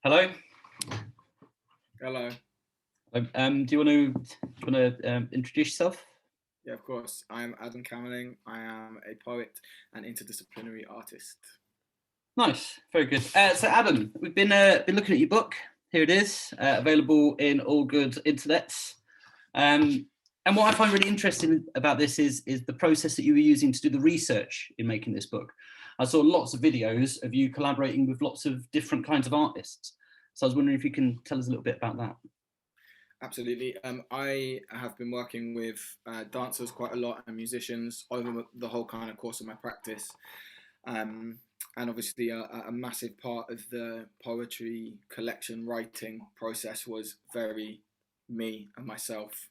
Hello. Hello. Do you want to introduce yourself? Yeah, of course. I'm Adam Kammerling. I am a poet and interdisciplinary artist. Nice, very good. So Adam, we've been looking at your book. Here it is, available in all good internets. And what I find really interesting about this is the process that you were using to do the research in making this book. I saw lots of videos of you collaborating with lots of different kinds of artists. So I was wondering if you can tell us a little bit about that. Absolutely. I have been working with dancers quite a lot and musicians over the whole kind of course of my practice. And obviously a massive part of the poetry collection writing process was very me and myself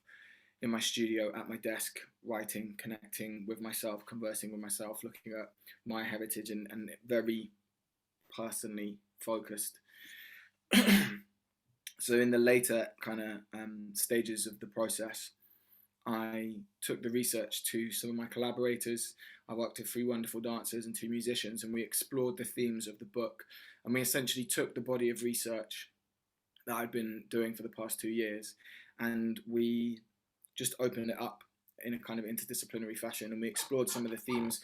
in my studio at my desk, writing, connecting with myself, conversing with myself, looking at my heritage and very personally focused. So in the later kind of stages of the process, I took the research to some of my collaborators. I worked with 3 wonderful dancers and 2 musicians, and we explored the themes of the book. And we essentially took the body of research that I'd been doing for the past 2 years, and we just opened it up in a kind of interdisciplinary fashion. And we explored some of the themes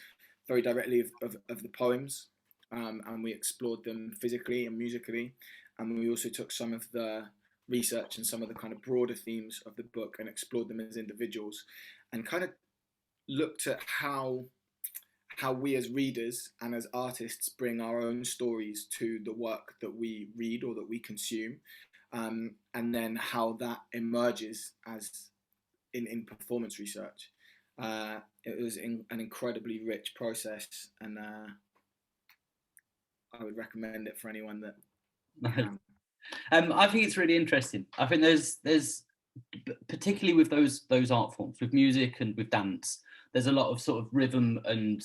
very directly of the poems, and we explored them physically and musically. And we also took some of the research and some of the kind of broader themes of the book and explored them as individuals, and kind of looked at how we as readers and as artists bring our own stories to the work that we read or that we consume, and then how that emerges as in performance research. It was an incredibly rich process, and I would recommend it for anyone that can. I think it's really interesting. I think there's particularly with those art forms, with music and with dance, there's a lot of sort of rhythm and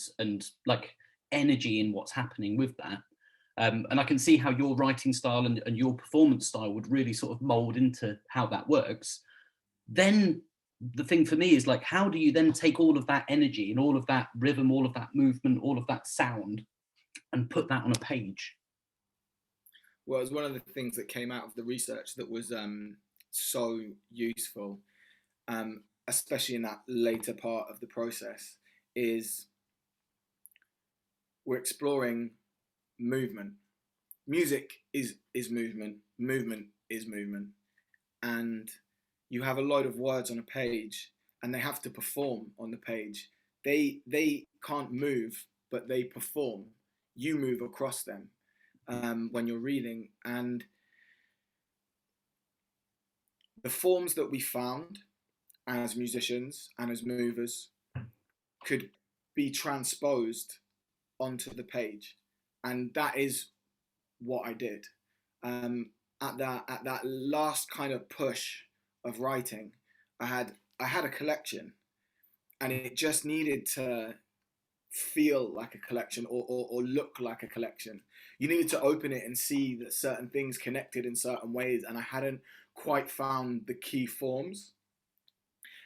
like energy in what's happening with that. And I can see how your writing style and your performance style would really sort of mold into how that works. Then the thing for me is like, how do you then take all of that energy and all of that rhythm, all of that movement, all of that sound, and put that on a page? Well, it was one of the things that came out of the research that was so useful, especially in that later part of the process, is we're exploring movement. Music is movement, movement is movement. And you have a load of words on a page and they have to perform on the page. They can't move, but they perform. You move across them. When you're reading, and the forms that we found as musicians and as movers could be transposed onto the page, and that is what I did. At that last kind of push of writing, I had a collection, and it just needed to feel like a collection or look like a collection. You needed to open it and see that certain things connected in certain ways, and I hadn't quite found the key forms,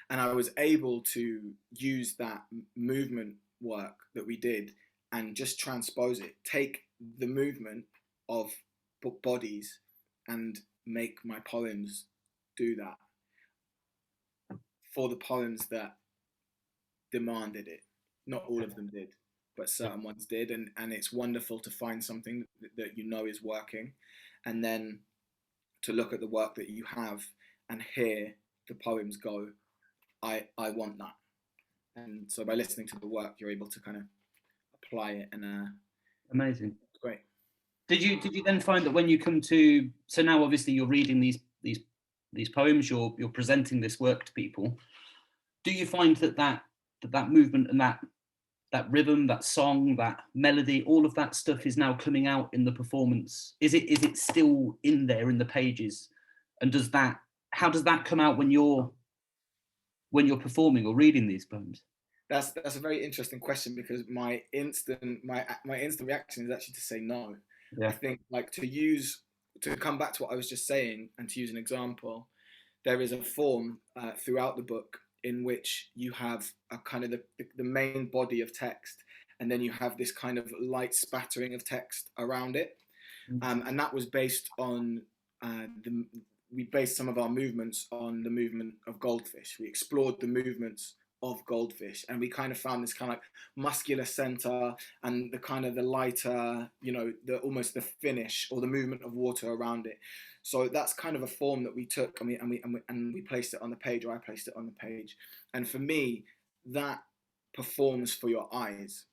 and I was able to use that movement work that we did and just transpose it, take the movement of bodies and make my poems do that for the poems that demanded it. Not all of them did, but certain ones did, and it's wonderful to find something that you know is working, and then to look at the work that you have and hear the poems go, I want that. And so by listening to the work, you're able to kind of apply it, and Amazing. it's great. Did you then find that when you come to, so now obviously you're reading these poems, you're presenting this work to people, do you find that movement and that rhythm, that song, that melody, all of that stuff is now coming out in the performance? Is it still in there in the pages? And how does that come out when you're performing or reading these poems? That's a very interesting question, because my instant reaction is actually to say no. Yeah. I think, like, to come back to what I was just saying and to use an example, there is a form throughout the book in which you have a kind of the main body of text, and then you have this kind of light spattering of text around it. And that was based on we based some of our movements on the movement of goldfish. We explored the movements of goldfish, and we kind of found this kind of like muscular center and the kind of the lighter, you know, the almost the finish or the movement of water around it. So that's kind of a form that we took, and we placed it on the page, or I placed it on the page. And for me, that performs for your eyes.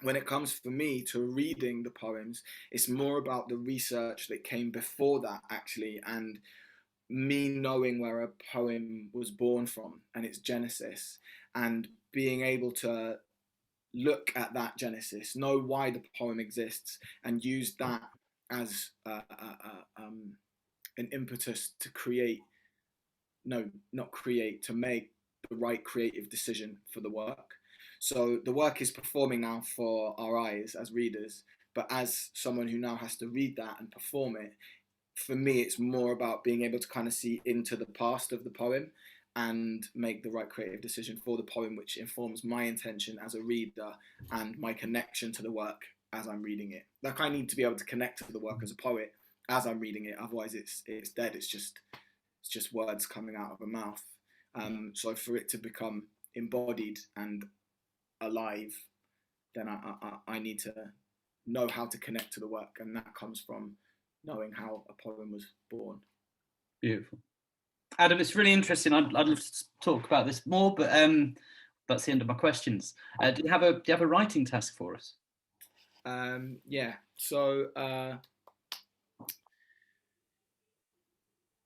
When it comes for me to reading the poems, it's more about the research that came before that, actually, and me knowing where a poem was born from and its genesis, and being able to look at that genesis, know why the poem exists, and use that as an impetus to create, no, not create, to make the right creative decision for the work. So the work is performing now for our eyes as readers, but as someone who now has to read that and perform it, for me, it's more about being able to kind of see into the past of the poem and make the right creative decision for the poem, which informs my intention as a reader and my connection to the work as I'm reading it. Like, I need to be able to connect to the work as a poet as I'm reading it. Otherwise, it's dead. It's just words coming out of a mouth. So for it to become embodied and alive, then I need to know how to connect to the work, and that comes from knowing how a poem was born. Beautiful. Adam, it's really interesting. I'd love to talk about this more, but that's the end of my questions. Do you have a writing task for us? Yeah. So I'm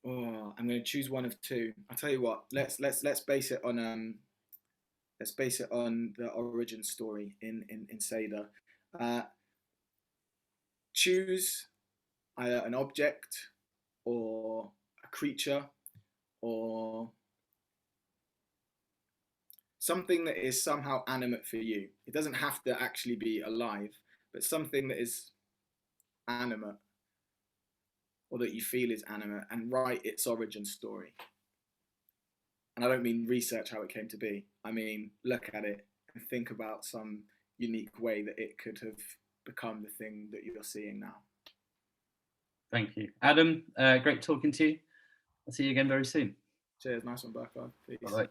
going to choose one of two. I'll tell you what. Let's base it on the origin story in Seda. Choose either an object or a creature or something that is somehow animate for you. It doesn't have to actually be alive, but something that is animate or that you feel is animate, and write its origin story. And I don't mean research how it came to be. I mean, look at it and think about some unique way that it could have become the thing that you're seeing now. Thank you. Adam, great talking to you. I'll see you again very soon. Cheers, nice one, Burko. Peace. Bye-bye.